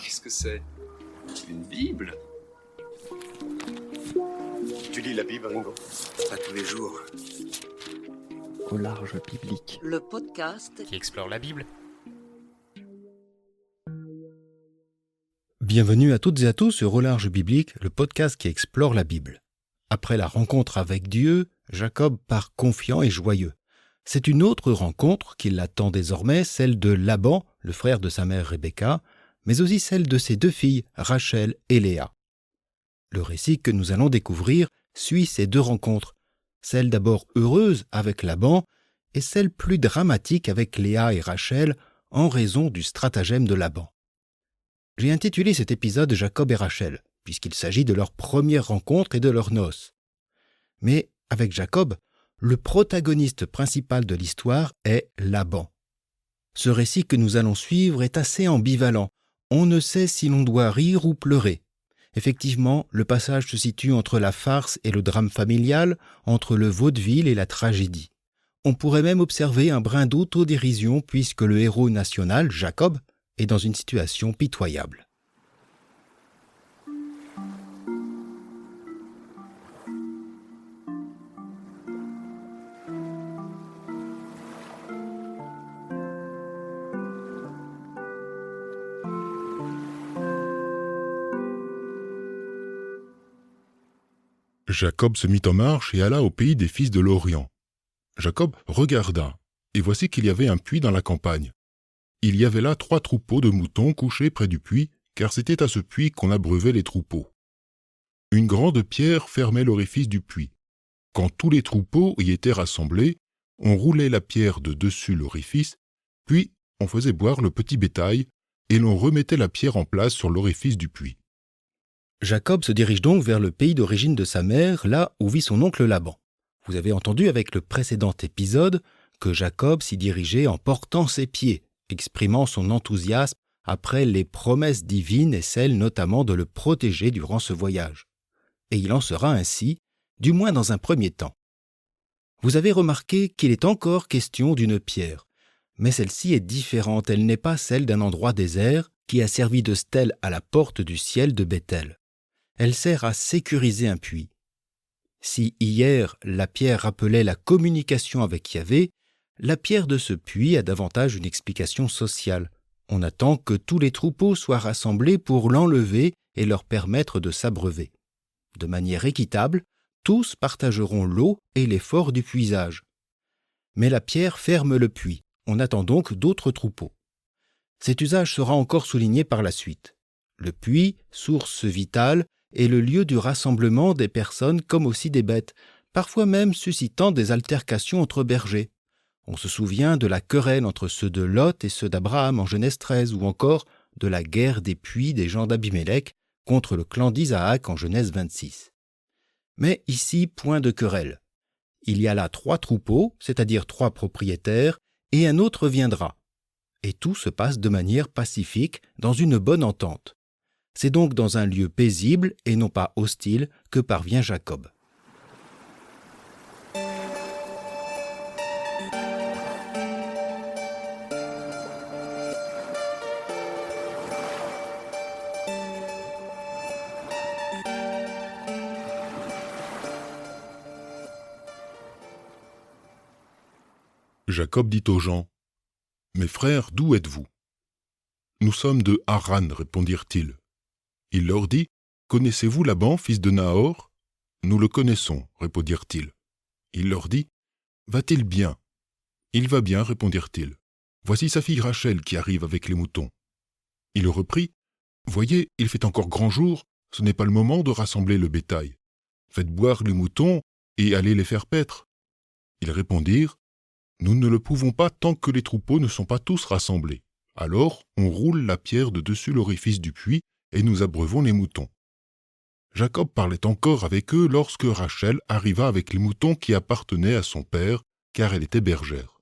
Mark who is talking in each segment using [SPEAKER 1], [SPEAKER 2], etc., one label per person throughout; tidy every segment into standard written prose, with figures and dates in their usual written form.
[SPEAKER 1] Qu'est-ce que c'est? Une Bible?
[SPEAKER 2] Tu lis la Bible, Ringo?
[SPEAKER 1] Pas tous les jours.
[SPEAKER 3] Au large biblique.
[SPEAKER 4] Le podcast
[SPEAKER 5] qui explore la Bible.
[SPEAKER 6] Bienvenue à toutes et à tous sur Au large biblique, le podcast qui explore la Bible. Après la rencontre avec Dieu, Jacob part confiant et joyeux. C'est une autre rencontre qui l'attend désormais, celle de Laban, le frère de sa mère Rebecca, mais aussi celle de ses deux filles, Rachel et Léa. Le récit que nous allons découvrir suit ces deux rencontres, celle d'abord heureuse avec Laban et celle plus dramatique avec Léa et Rachel en raison du stratagème de Laban. J'ai intitulé cet épisode Jacob et Rachel, puisqu'il s'agit de leur première rencontre et de leurs noces. Mais avec Jacob, le protagoniste principal de l'histoire est Laban. Ce récit que nous allons suivre est assez ambivalent. On ne sait si l'on doit rire ou pleurer. Effectivement, le passage se situe entre la farce et le drame familial, entre le vaudeville et la tragédie. On pourrait même observer un brin d'autodérision puisque le héros national, Jacob, est dans une situation pitoyable.
[SPEAKER 7] Jacob se mit en marche et alla au pays des fils de l'Orient. Jacob regarda, et voici qu'il y avait un puits dans la campagne. Il y avait là 3 troupeaux de moutons couchés près du puits, car c'était à ce puits qu'on abreuvait les troupeaux. Une grande pierre fermait l'orifice du puits. Quand tous les troupeaux y étaient rassemblés, on roulait la pierre de dessus l'orifice, puis on faisait boire le petit bétail, et l'on remettait la pierre en place sur l'orifice du puits.
[SPEAKER 6] Jacob se dirige donc vers le pays d'origine de sa mère, là où vit son oncle Laban. Vous avez entendu avec le précédent épisode que Jacob s'y dirigeait en portant ses pieds, exprimant son enthousiasme après les promesses divines et celles notamment de le protéger durant ce voyage. Et il en sera ainsi, du moins dans un premier temps. Vous avez remarqué qu'il est encore question d'une pierre, mais celle-ci est différente, elle n'est pas celle d'un endroit désert qui a servi de stèle à la porte du ciel de Béthel. Elle sert à sécuriser un puits. Si hier la pierre rappelait la communication avec Yahvé, la pierre de ce puits a davantage une explication sociale. On attend que tous les troupeaux soient rassemblés pour l'enlever et leur permettre de s'abreuver. De manière équitable, tous partageront l'eau et l'effort du puisage. Mais la pierre ferme le puits. On attend donc d'autres troupeaux. Cet usage sera encore souligné par la suite. Le puits, source vitale, est le lieu du rassemblement des personnes comme aussi des bêtes, parfois même suscitant des altercations entre bergers. On se souvient de la querelle entre ceux de Lot et ceux d'Abraham en Genèse 13, ou encore de la guerre des puits des gens d'Abimélec contre le clan d'Isaac en Genèse 26. Mais ici, point de querelle. Il y a là 3 troupeaux, c'est-à-dire 3 propriétaires, et un autre viendra. Et tout se passe de manière pacifique, dans une bonne entente. C'est donc dans un lieu paisible et non pas hostile que parvient Jacob.
[SPEAKER 7] Jacob dit aux gens, « Mes frères, d'où êtes-vous » ?« Nous sommes de Haran, répondirent-ils. » Il leur dit, « Connaissez-vous Laban, fils de Nahor » ?« Nous le connaissons, répondirent-ils. » Il leur dit, « Va-t-il bien » ?« Il va bien, répondirent-ils. Voici sa fille Rachel qui arrive avec les moutons. » Il reprit, « Voyez, il fait encore grand jour, ce n'est pas le moment de rassembler le bétail. Faites boire les moutons et allez les faire paître. » Ils répondirent, « Nous ne le pouvons pas tant que les troupeaux ne sont pas tous rassemblés. Alors on roule la pierre de dessus l'orifice du puits et nous abreuvons les moutons. » Jacob parlait encore avec eux lorsque Rachel arriva avec les moutons qui appartenaient à son père, car elle était bergère.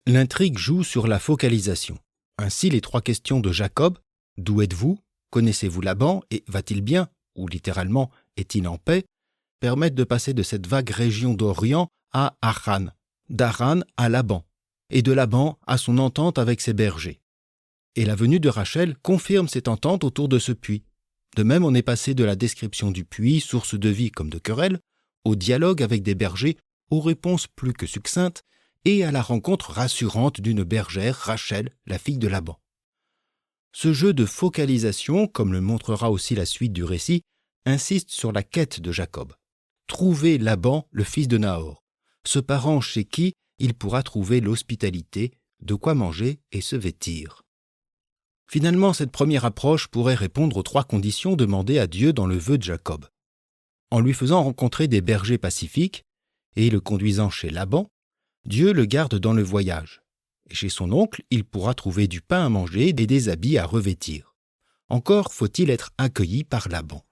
[SPEAKER 6] L'intrigue joue sur la focalisation. Ainsi, les 3 questions de Jacob, « D'où êtes-vous ? Connaissez-vous Laban ? Et va-t-il bien ? » ou littéralement « Est-il en paix ?» permettent de passer de cette vague région d'Orient à Haran, d'Haran à Laban, et de Laban à son entente avec ses bergers. Et la venue de Rachel confirme cette entente autour de ce puits. De même, on est passé de la description du puits, source de vie comme de querelle, au dialogue avec des bergers, aux réponses plus que succinctes, et à la rencontre rassurante d'une bergère, Rachel, la fille de Laban. Ce jeu de focalisation, comme le montrera aussi la suite du récit, insiste sur la quête de Jacob. Trouver Laban, le fils de Nahor, ce parent chez qui il pourra trouver l'hospitalité, de quoi manger et se vêtir. Finalement, cette première approche pourrait répondre aux 3 conditions demandées à Dieu dans le vœu de Jacob. En lui faisant rencontrer des bergers pacifiques et le conduisant chez Laban, Dieu le garde dans le voyage. Et chez son oncle, il pourra trouver du pain à manger et des habits à revêtir. Encore faut-il être accueilli par Laban.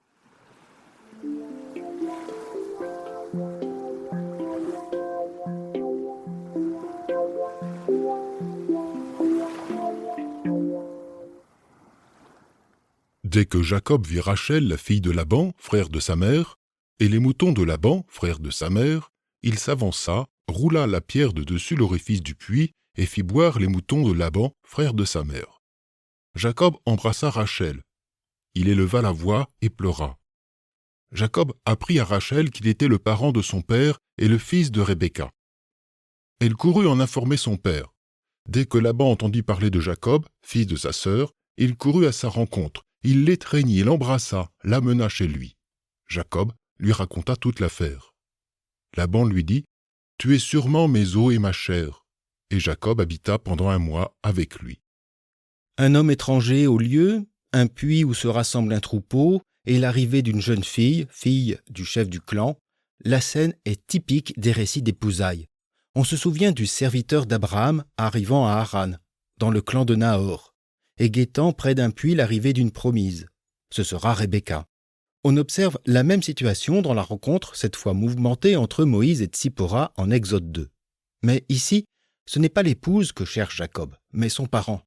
[SPEAKER 7] Dès que Jacob vit Rachel, la fille de Laban, frère de sa mère, et les moutons de Laban, frère de sa mère, il s'avança, roula la pierre de dessus l'orifice du puits et fit boire les moutons de Laban, frère de sa mère. Jacob embrassa Rachel. Il éleva la voix et pleura. Jacob apprit à Rachel qu'il était le parent de son père et le fils de Rebecca. Elle courut en informer son père. Dès que Laban entendit parler de Jacob, fils de sa sœur, il courut à sa rencontre. Il l'étreignit, l'embrassa, l'amena chez lui. Jacob lui raconta toute l'affaire. Laban lui dit « Tu es sûrement mes os et ma chair. » Et Jacob habita pendant 1 mois avec lui.
[SPEAKER 6] Un homme étranger au lieu, un puits où se rassemble un troupeau, et l'arrivée d'une jeune fille, fille du chef du clan, la scène est typique des récits d'épousailles. On se souvient du serviteur d'Abraham arrivant à Haran, dans le clan de Nahor, et guettant près d'un puits l'arrivée d'une promise. Ce sera Rebecca. On observe la même situation dans la rencontre, cette fois mouvementée, entre Moïse et Tsipora en Exode 2. Mais ici, ce n'est pas l'épouse que cherche Jacob, mais son parent.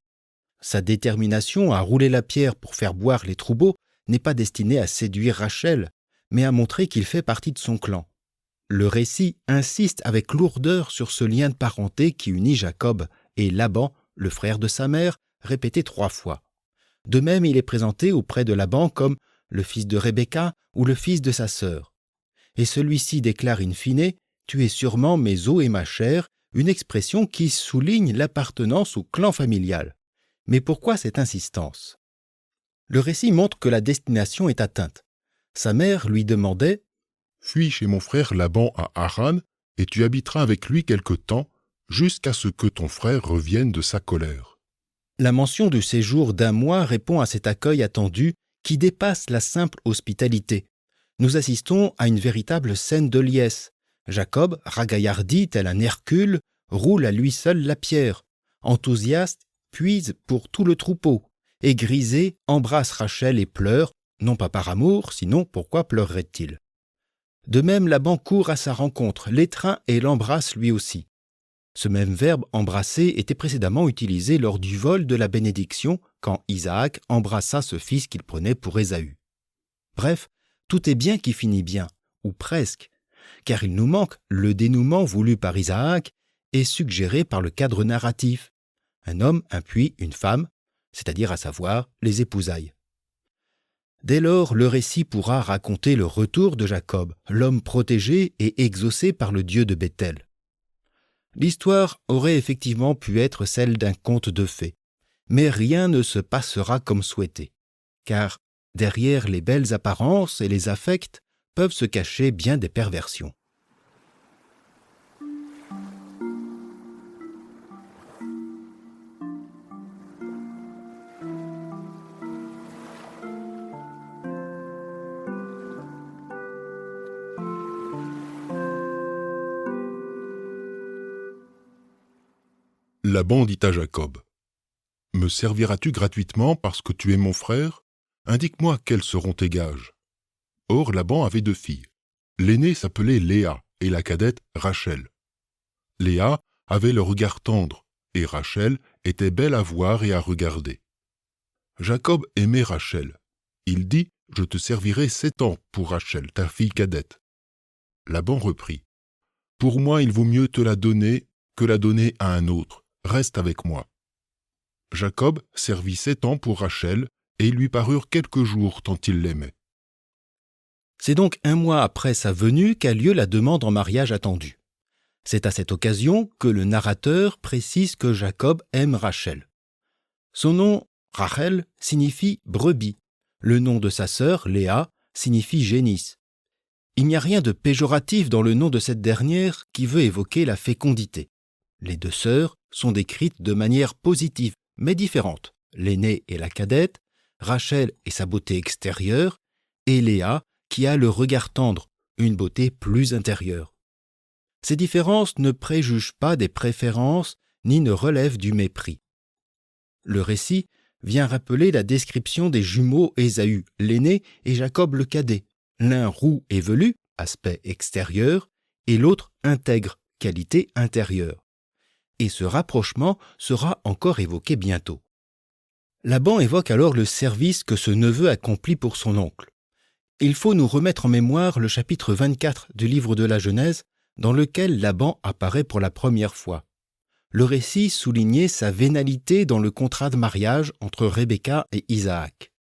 [SPEAKER 6] Sa détermination à rouler la pierre pour faire boire les troupeaux n'est pas destinée à séduire Rachel, mais à montrer qu'il fait partie de son clan. Le récit insiste avec lourdeur sur ce lien de parenté qui unit Jacob et Laban, le frère de sa mère, répété 3 fois. De même, il est présenté auprès de Laban comme le fils de Rebecca ou le fils de sa sœur. Et celui-ci déclare in fine « Tu es sûrement mes os et ma chair », une expression qui souligne l'appartenance au clan familial. Mais pourquoi cette insistance ? Le récit montre que la destination est atteinte. Sa mère lui demandait «
[SPEAKER 7] Fuis chez mon frère Laban à Haran, et tu habiteras avec lui quelque temps, jusqu'à ce que ton frère revienne de sa colère. »
[SPEAKER 6] La mention du séjour d'1 mois répond à cet accueil attendu qui dépasse la simple hospitalité. Nous assistons à une véritable scène de liesse. Jacob, ragaillardi tel un Hercule, roule à lui seul la pierre. Enthousiaste, puise pour tout le troupeau. Et grisé, embrasse Rachel et pleure, non pas par amour, sinon pourquoi pleurerait-il ? De même, Laban court à sa rencontre, l'étreint et l'embrasse lui aussi. Ce même verbe « embrasser » était précédemment utilisé lors du vol de la bénédiction quand Isaac embrassa ce fils qu'il prenait pour Ésaü. Bref, tout est bien qui finit bien, ou presque, car il nous manque le dénouement voulu par Isaac et suggéré par le cadre narratif. Un homme, un puits, une femme, c'est-à-dire à savoir les épousailles. Dès lors, le récit pourra raconter le retour de Jacob, l'homme protégé et exaucé par le Dieu de Béthel. L'histoire aurait effectivement pu être celle d'un conte de fées, mais rien ne se passera comme souhaité, car derrière les belles apparences et les affects peuvent se cacher bien des perversions.
[SPEAKER 7] Laban dit à Jacob, « Me serviras-tu gratuitement parce que tu es mon frère ? Indique-moi quels seront tes gages. » Or Laban avait 2 filles. L'aînée s'appelait Léa et la cadette Rachel. Léa avait le regard tendre et Rachel était belle à voir et à regarder. Jacob aimait Rachel. Il dit, « Je te servirai 7 ans pour Rachel, ta fille cadette. » Laban reprit, « Pour moi, il vaut mieux te la donner que la donner à un autre. Reste avec moi. » Jacob servit 7 ans pour Rachel, et ils lui parurent quelques jours tant il l'aimait.
[SPEAKER 6] C'est donc 1 mois après sa venue qu'a lieu la demande en mariage attendue. C'est à cette occasion que le narrateur précise que Jacob aime Rachel. Son nom, Rachel, signifie brebis. Le nom de sa sœur, Léa, signifie génisse. Il n'y a rien de péjoratif dans le nom de cette dernière qui veut évoquer la fécondité. Les 2 sœurs sont décrites de manière positive, mais différente. L'aînée et la cadette, Rachel et sa beauté extérieure, et Léa qui a le regard tendre, une beauté plus intérieure. Ces différences ne préjugent pas des préférences ni ne relèvent du mépris. Le récit vient rappeler la description des jumeaux Ésaü, l'aîné, et Jacob le cadet, l'un roux et velu, aspect extérieur, et l'autre intègre, qualité intérieure. Et ce rapprochement sera encore évoqué bientôt. Laban évoque alors le service que ce neveu accomplit pour son oncle. Il faut nous remettre en mémoire le chapitre 24 du livre de la Genèse, dans lequel Laban apparaît pour la première fois. Le récit soulignait sa vénalité dans le contrat de mariage entre Rebecca et Isaac.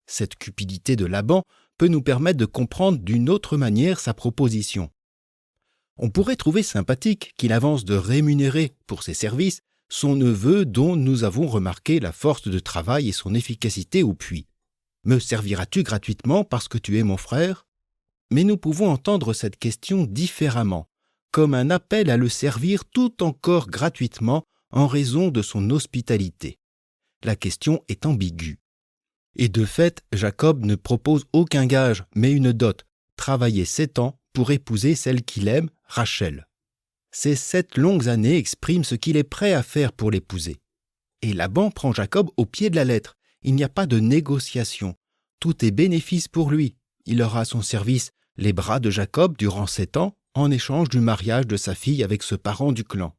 [SPEAKER 6] Cette cupidité de Laban peut nous permettre de comprendre d'une autre manière sa proposition. On pourrait trouver sympathique qu'il avance de rémunérer pour ses services son neveu dont nous avons remarqué la force de travail et son efficacité au puits. Me serviras-tu gratuitement parce que tu es mon frère ? Mais nous pouvons entendre cette question différemment, comme un appel à le servir tout encore gratuitement en raison de son hospitalité. La question est ambiguë. Et de fait, Jacob ne propose aucun gage, mais une dot, travailler 7 ans pour épouser celle qu'il aime, Rachel. Ces 7 longues années expriment ce qu'il est prêt à faire pour l'épouser. Et Laban prend Jacob au pied de la lettre. Il n'y a pas de négociation. Tout est bénéfice pour lui. Il aura à son service les bras de Jacob durant 7 ans en échange du mariage de sa fille avec ce parent du clan.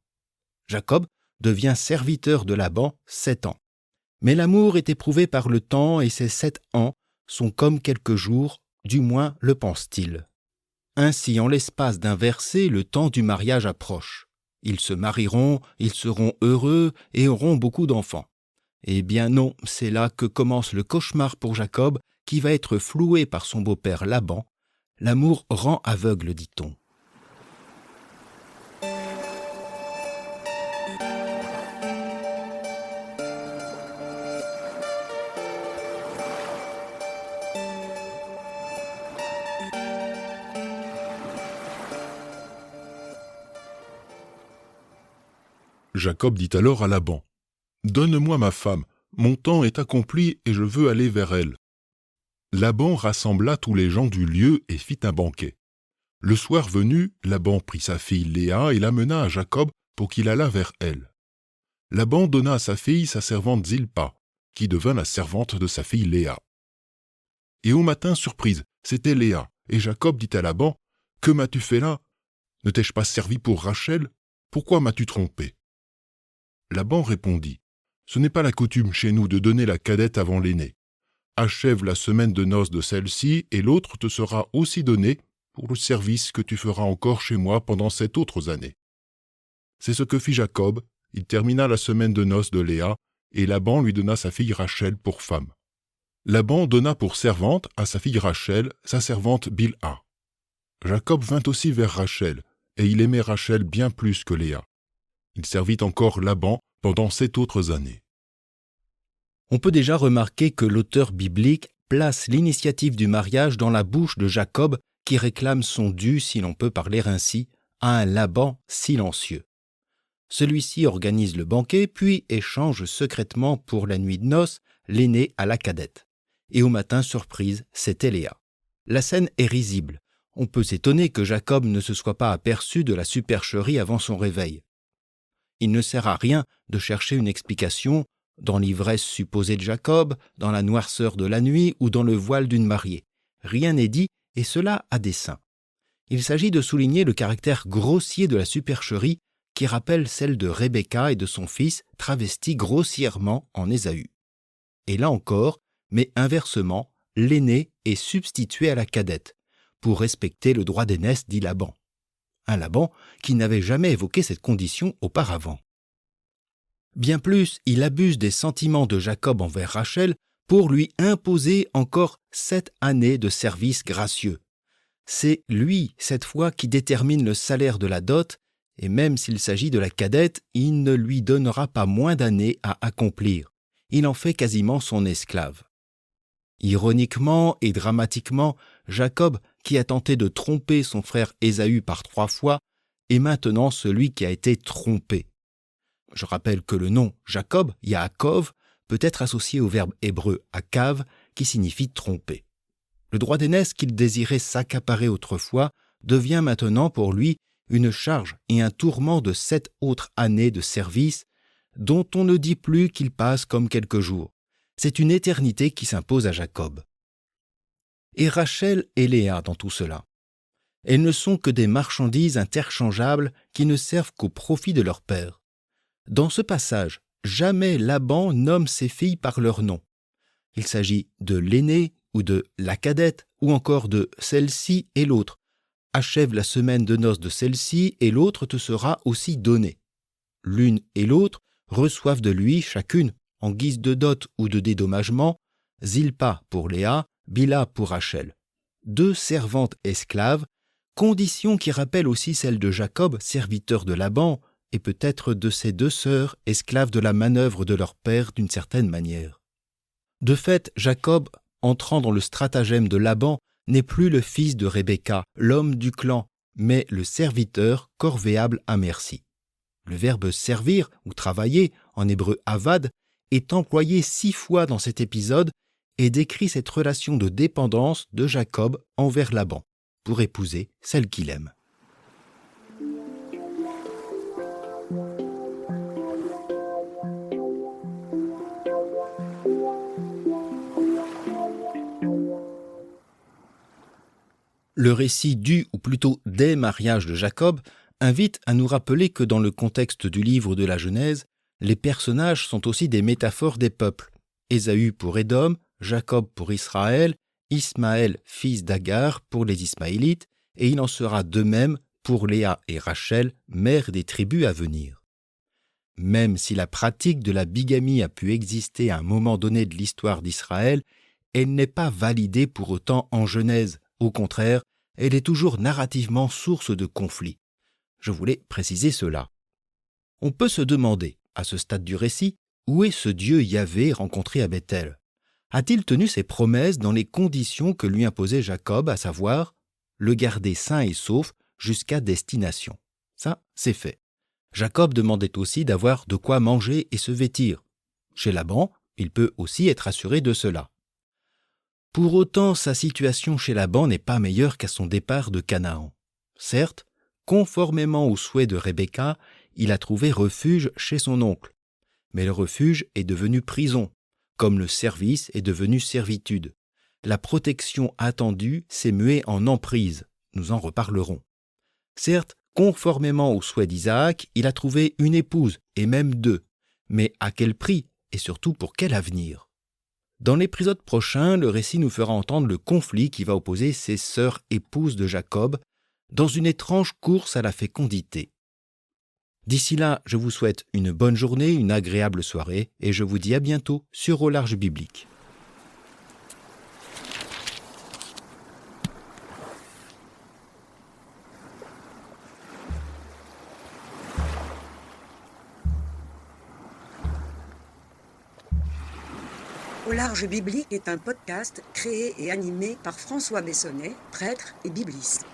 [SPEAKER 6] Jacob devient serviteur de Laban 7 ans. Mais l'amour est éprouvé par le temps et ces 7 ans sont comme quelques jours, du moins le pense-t-il. Ainsi, en l'espace d'un verset, le temps du mariage approche. Ils se marieront, ils seront heureux et auront beaucoup d'enfants. Eh bien non, c'est là que commence le cauchemar pour Jacob, qui va être floué par son beau-père Laban. L'amour rend aveugle, dit-on.
[SPEAKER 7] Jacob dit alors à Laban, « Donne-moi ma femme, mon temps est accompli et je veux aller vers elle. » Laban rassembla tous les gens du lieu et fit un banquet. Le soir venu, Laban prit sa fille Léa et l'amena à Jacob pour qu'il allât vers elle. Laban donna à sa fille sa servante Zilpa, qui devint la servante de sa fille Léa. Et au matin, surprise, c'était Léa, et Jacob dit à Laban, « Que m'as-tu fait là? Ne t'ai-je pas servi pour Rachel? Pourquoi m'as-tu trompé ?» Laban répondit, « Ce n'est pas la coutume chez nous de donner la cadette avant l'aînée. Achève la semaine de noces de celle-ci et l'autre te sera aussi donnée pour le service que tu feras encore chez moi pendant 7 autres années. » C'est ce que fit Jacob, il termina la semaine de noces de Léa et Laban lui donna sa fille Rachel pour femme. Laban donna pour servante à sa fille Rachel sa servante Bilha. Jacob vint aussi vers Rachel et il aimait Rachel bien plus que Léa. Il servit encore Laban pendant 7 autres années.
[SPEAKER 6] On peut déjà remarquer que l'auteur biblique place l'initiative du mariage dans la bouche de Jacob qui réclame son dû, si l'on peut parler ainsi, à un Laban silencieux. Celui-ci organise le banquet puis échange secrètement pour la nuit de noces l'aîné à la cadette. Et au matin, surprise, c'était Léa. La scène est risible. On peut s'étonner que Jacob ne se soit pas aperçu de la supercherie avant son réveil. Il ne sert à rien de chercher une explication dans l'ivresse supposée de Jacob, dans la noirceur de la nuit ou dans le voile d'une mariée. Rien n'est dit, et cela à dessein. Il s'agit de souligner le caractère grossier de la supercherie qui rappelle celle de Rebecca et de son fils travestis grossièrement en Ésaü. Et là encore, mais inversement, l'aîné est substitué à la cadette, pour respecter le droit d'aînesse, dit Laban. Un Laban qui n'avait jamais évoqué cette condition auparavant. Bien plus, il abuse des sentiments de Jacob envers Rachel pour lui imposer encore 7 années de service gracieux. C'est lui, cette fois, qui détermine le salaire de la dot, et même s'il s'agit de la cadette, il ne lui donnera pas moins d'années à accomplir. Il en fait quasiment son esclave. Ironiquement et dramatiquement, Jacob, qui a tenté de tromper son frère Ésaü par 3 fois, est maintenant celui qui a été trompé. Je rappelle que le nom Jacob, Yaakov, peut être associé au verbe hébreu akav, qui signifie tromper. Le droit d'aînesse qu'il désirait s'accaparer autrefois devient maintenant pour lui une charge et un tourment de 7 autres années de service dont on ne dit plus qu'il passe comme quelques jours. C'est une éternité qui s'impose à Jacob. Et Rachel et Léa dans tout cela. Elles ne sont que des marchandises interchangeables qui ne servent qu'au profit de leur père. Dans ce passage, jamais Laban nomme ses filles par leur nom. Il s'agit de l'aînée ou de la cadette ou encore de celle-ci et l'autre. Achève la semaine de noces de celle-ci et l'autre te sera aussi donnée. L'une et l'autre reçoivent de lui chacune, en guise de dot ou de dédommagement, Zilpa pour Léa, Bila pour Rachel. 2 servantes esclaves, condition qui rappelle aussi celle de Jacob, serviteur de Laban, et peut-être de ses 2 sœurs, esclaves de la manœuvre de leur père d'une certaine manière. De fait, Jacob, entrant dans le stratagème de Laban, n'est plus le fils de Rebecca, l'homme du clan, mais le serviteur corvéable à merci. Le verbe servir ou travailler, en hébreu avad, est employé 6 fois dans cet épisode et décrit cette relation de dépendance de Jacob envers Laban, pour épouser celle qu'il aime. Le récit du, ou plutôt des mariages de Jacob, invite à nous rappeler que dans le contexte du livre de la Genèse, les personnages sont aussi des métaphores des peuples. Ésaü pour Édom, Jacob pour Israël, Ismaël, fils d'Agar, pour les Ismaélites, et il en sera de même pour Léa et Rachel, mères des tribus à venir. Même si la pratique de la bigamie a pu exister à un moment donné de l'histoire d'Israël, elle n'est pas validée pour autant en Genèse. Au contraire, elle est toujours narrativement source de conflits. Je voulais préciser cela. On peut se demander, à ce stade du récit, où est ce Dieu Yahvé rencontré à Bethel ? A-t-il tenu ses promesses dans les conditions que lui imposait Jacob, à savoir le garder sain et sauf jusqu'à destination ? Ça, c'est fait. Jacob demandait aussi d'avoir de quoi manger et se vêtir. Chez Laban, il peut aussi être assuré de cela. Pour autant, sa situation chez Laban n'est pas meilleure qu'à son départ de Canaan. Certes, conformément au souhait de Rebecca, il a trouvé refuge chez son oncle. Mais le refuge est devenu prison, comme le service est devenu servitude. La protection attendue s'est muée en emprise. Nous en reparlerons. Certes, conformément au souhait d'Isaac, il a trouvé une épouse, et même 2. Mais à quel prix, et surtout pour quel avenir ? Dans l'épisode prochain, le récit nous fera entendre le conflit qui va opposer ces sœurs épouses de Jacob dans une étrange course à la fécondité. D'ici là, je vous souhaite une bonne journée, une agréable soirée, et je vous dis à bientôt sur Au Large Biblique.
[SPEAKER 4] Au Large Biblique est un podcast créé et animé par François Bessonnet, prêtre et bibliste.